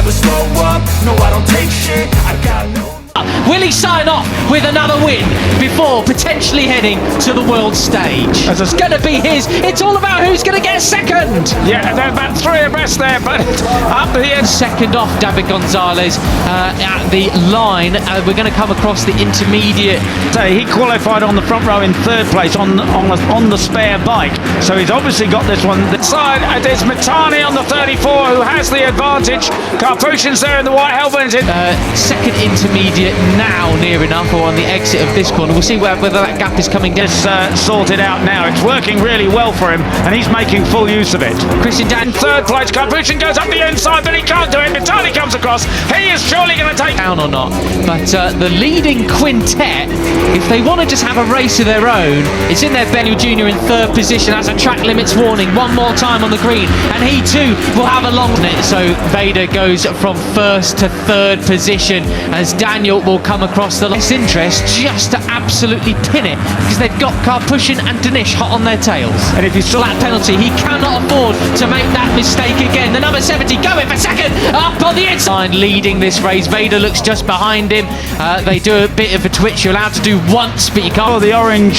never slow up, no I don't take shit, I got no... Will he sign off with another win before potentially heading to the world stage? As it's going to be his, it's all about who's going to get second. Yeah, they're about 3 abreast there, but up the end. Second off, David Gonzalez at the line. We're going to come across the intermediate. So he qualified on the front row in 3rd place on the spare bike. So he's obviously got this one. The side, there's Matani on the 34 who has the advantage. Karpushin's there in the white helmet. Second intermediate now near enough, or on the exit of this corner. We'll see whether that gap is coming down. It's sorted out now. It's working really well for him, and he's making full use of it. Christian Dan, 3rd place. Karpushin goes up the inside, but he can't do it. Matani comes across. He is surely going to take down or not. But the leading quintet, if they want to just have a race of their own, it's in their Benny Jr. in 3rd position. That's a track limits warning. One more time on the green, and he too will have a long net. So Veda goes from 1st to 3rd position as Daniel will come across the less interest just to absolutely pin it, because they've got Karpushin and Danish hot on their tails. And if you saw that penalty, he cannot afford to make that mistake again. The number 70 going for second, up on the inside, leading this race. Veda looks just behind him. They do a bit of a twitch. You're allowed to do once, but you can't. Oh, the orange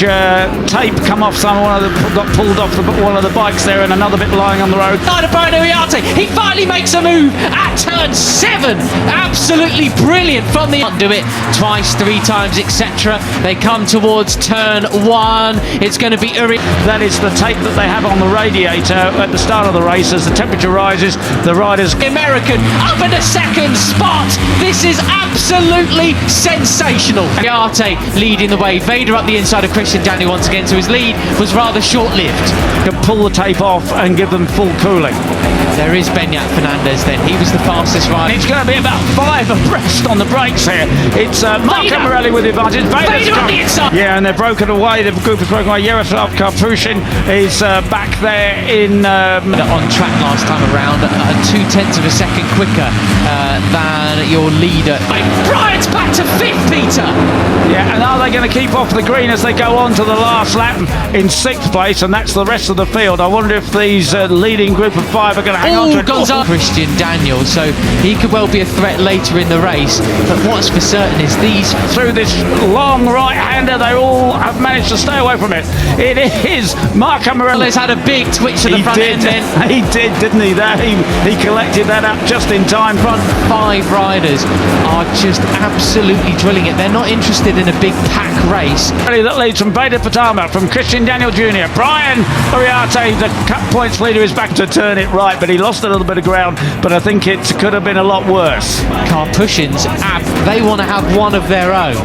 tape come off got pulled off one of the bikes there, and another bit lying on the road. Uriarte, he finally makes a move at turn 7. Absolutely brilliant from the... Do it twice, 3 times, etc. They come towards turn 1. It's going to be That is the tape that they have on the radiator at the start of the race. As the temperature rises, the riders... American up in the 2nd spot. This is absolutely sensational. Uriarte leading the way. Veda up the inside of Christian Daniel once again, so his lead was rather short-lived. Can pull the tape off and give them full cooling. There is Benyat Fernandez then. He was the fastest rider. It's going to be about 5 abreast on the brakes here. It's Marco Morelli with the advantage. Veda on the inside. Yeah, and they're broken away. The group is broken away. Yaroslav Karpushin is back there in... on track last time around, 0.2 of a second quicker than your leader. Bryant's back to 5th, Peter. Yeah, and are they going to keep off the green as they go on to the last lap in 6th place, and that's the rest of the field. I wonder if these leading group of 5 are going to hang on to it. Christian Daniel, so he could well be a threat later in the race, but what's for certain is these... Through this long right-hander, they all have managed to stay away from it. It is Marco Morelli. He's had a big twitch to the front end then. He did, didn't he? He collected that up just in time. Front 5 riders are just absolutely drilling it. They're not interested in a big pack race. That leads from Ega Pratama, from Christian Daniel Jr. Brian Uriarte, the cut points leader, is back to turn it right, but he lost a little bit of ground, but I think it could have been a lot worse. Karpushin's app, they want to have one of their own.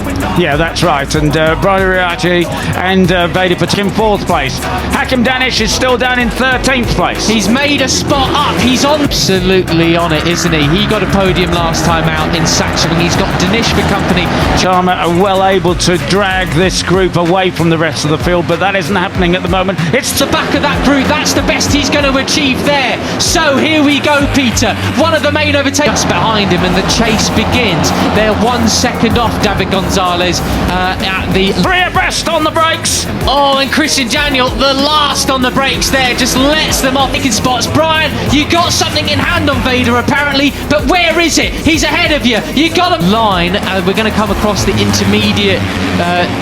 Yeah, that's right, and Brian Uriarte and Veda Pratama in 4th place. Hakim Danish is still down in 13th place. He's made a spot up. He's absolutely on it, isn't he? He got a podium last time out in Saxon. He's got Danish for company. Charma are well able to drag this group away from the rest of the field, but that isn't happening at the moment. It's the back of that group. That's the best he's going to achieve there. So here we go, Peter. One of the main overtakes behind him, and the chase begins. They're 1 second off David Gonzalez at the... 3 abreast on the brakes. Oh, and Christian Daniel, the last on the brakes there, just lets them off taking spots. Brian, you got something in hand on Veda apparently, but where is it? He's ahead of you. You got him. Line. We're going to come across the intermediate,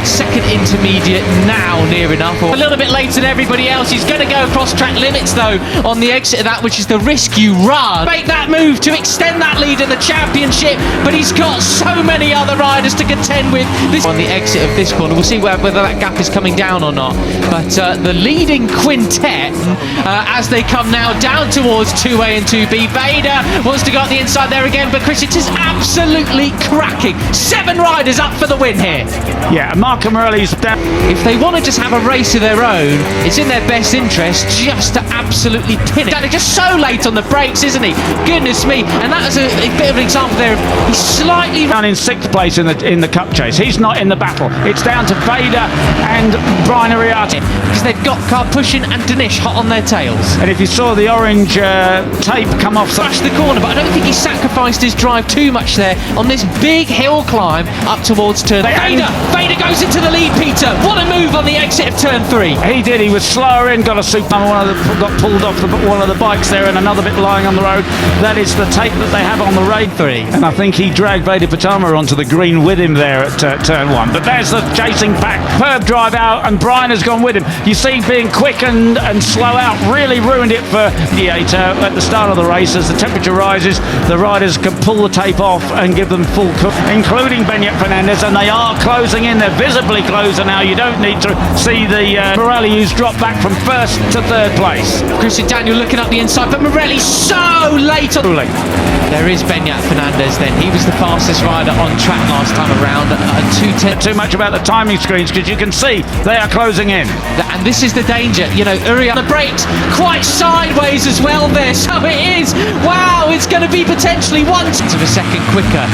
2nd intermediate now near enough. A little bit later than everybody else. He's going to go across track limits though on the exit of that, which is the risk you run. Make that move to extend that lead in the championship, but he's got so many other riders to contend with. This on the exit of this corner. We'll see whether that gap is coming down or not. But the leading quintet, as they come now down towards 2A and 2B. Veda wants to go up the inside there again, but Chris, it is absolutely cracking. 7 riders up for the win here. Yeah, Marco Morelli's down. If they want to just have a race of their own, it's in their best interest just to absolutely pin it. Just so late on the brakes, isn't he? Goodness me. And that was a bit of an example there. He's slightly down in 6th place in the cup chase. He's not in the battle. It's down to Veda and Brian Uriarte, because they've got Karpushin and Danish hot on their tails. And if you saw the orange tape come off... Crashed the corner, but I don't think he sacrificed his drive too much there on this big hill climb up towards turn... Veda goes into the lead, Peter. What a move on the exit of turn 3. He did. He was slower in, got a super... got pulled off one of the bikes there and another bit lying on the road. That is the tape that they have on the raid 3. And I think he dragged Veda Pratama onto the green with him there at turn 1. But there's the chasing pack. Perb drive out and Brian has gone with him. You see being quick and slow out really ruined it for Uriarte at the start of the race. As the temperature rises, the riders can pull the tape off and give them full cook, including Benyat Fernandez, and they are closing in. They're visibly closer now. You don't need to see the Morelli who's dropped back from first to third place. Christian Daniel looking up the inside, but Morelli's so late on. There is Benyat Fernandez then. He was the fastest rider on track last time around at 2:10. Too much about the timing screens because you can see they are closing in. And this is the danger, you know, Uriarte on the brakes, quite sideways as well there, so it is, wow, it's going to be potentially 1/10 of a second quicker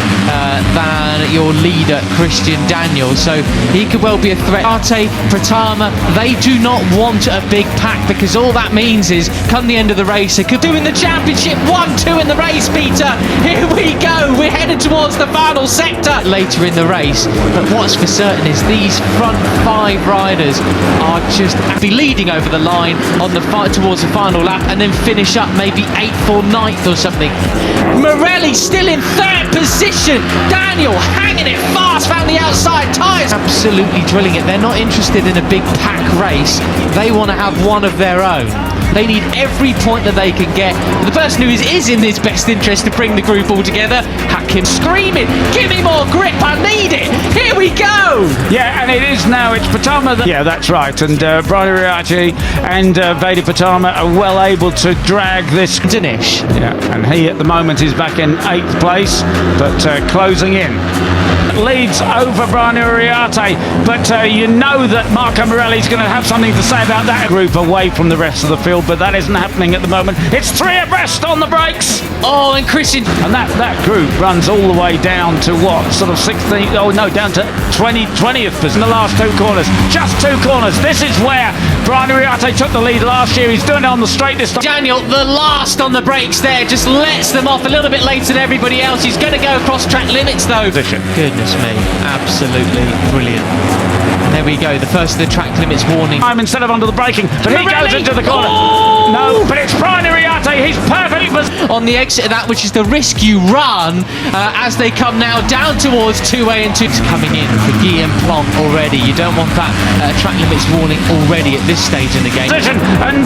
than your leader, Christian Daniel, so he could well be a threat. Uriarte, Pratama, they do not want a big pack, because all that means is, come the end of the race, they could do in the championship, 1-2 in the race, Peter, here we go, we're headed towards the final sector later in the race, but what's for certain is these front 5 riders are just be leading over the line on the fight towards the final lap and then finish up maybe 8th or 9th or something. Morelli still in 3rd position. Daniel hanging it fast, found the outside tyres. Absolutely drilling it. They're not interested in a big pack race. They want to have one of their own. They need every point that they can get. The person who is in his best interest to bring the group all together, Hakim screaming, give me more grip, I need it, here we go! Yeah, and it is now, it's Pratama. Yeah, that's right, and Brian Uriarte and Veda Pratama are well able to drag this. Danish. Yeah, and he at the moment is back in 8th place, but closing in. Leads over Brian Uriarte, but you know that Marco Morelli's going to have something to say about that group away from the rest of the field, but that isn't happening at the moment. It's 3 abreast on the brakes. Oh, and Christian, and that group runs all the way down to what, sort of 16th, oh no, down to 20th in the last 2 corners, just 2 corners. This is where Brian Uriarte took the lead last year. He's doing it on the straight this time. Daniel, the last on the brakes there, just lets them off a little bit later than everybody else. He's going to go across track limits though. Goodness me, absolutely brilliant. There we go, the first of the track limits warning. I'm instead of under the braking, but he goes into the corner. Oh! No, but it's Brian Uriarte, he's perfectly on the exit of that, which is the risk you run as they come now down towards 2A and 2. It's coming in for Guy and Plonk already. You don't want that track limits warning already at this stage in the game. And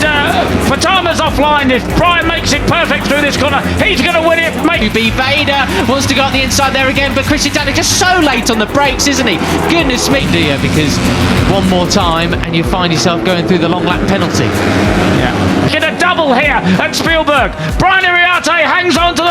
Pratama's offline. If Brian makes it perfect through this corner, he's going to win it. Veda wants to go on the inside there again, but Christian Daniel just so late on the brakes, isn't he? Goodness me, dear, because one more time and you find yourself going through the long lap penalty. Yeah. Get a double here at Spielberg. Brian Uriarte hangs on to the